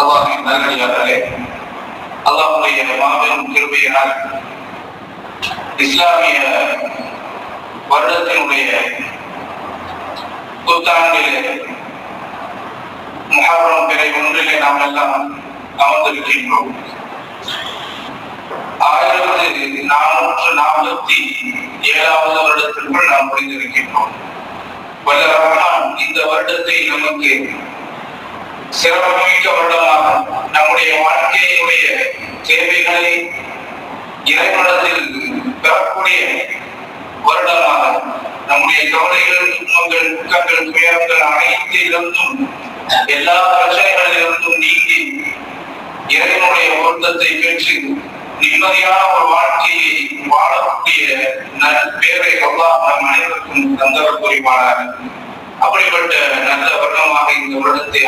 அல்லாஹ்வின் நல்லடியார்களே, அல்லாஹ்வுடைய மாபெரும் கிருபையினால் இஸ்லாமிய வருடத்தினுடைய புத்தாண்டிலே முஹர்ரம் பிறை ஒன்றிலே நாம் எல்லாம் அமர்ந்திருக்கின்றோம். 1447வது வருடத்திற்குள் நாம் முடிந்திருக்கின்றோம். வல்ல ரஹ்மான் இந்த வருடத்தை நமக்கு சிறப்புமிக்க வருடமாக நம்முடைய வாழ்க்கையினுடைய தேவைகளை இறைவனத்தில் பெறக்கூடிய வருடமாக நம்முடைய கவலைகள், துன்பங்கள், துக்கங்கள், துயரங்கள் அனைத்திலிருந்தும் எல்லா பிரச்சனைகளிலிருந்தும் நீங்கி இறைவனுடைய பொருத்தத்தை பெற்று நிம்மதியான ஒரு வாழ்க்கையை வாழக்கூடிய பேரை அல்லாஹ் நம் அனைவருக்கும் தந்தவர் புரிவானார். அப்படிப்பட்ட நல்ல வருடமாக இந்த வருடத்தை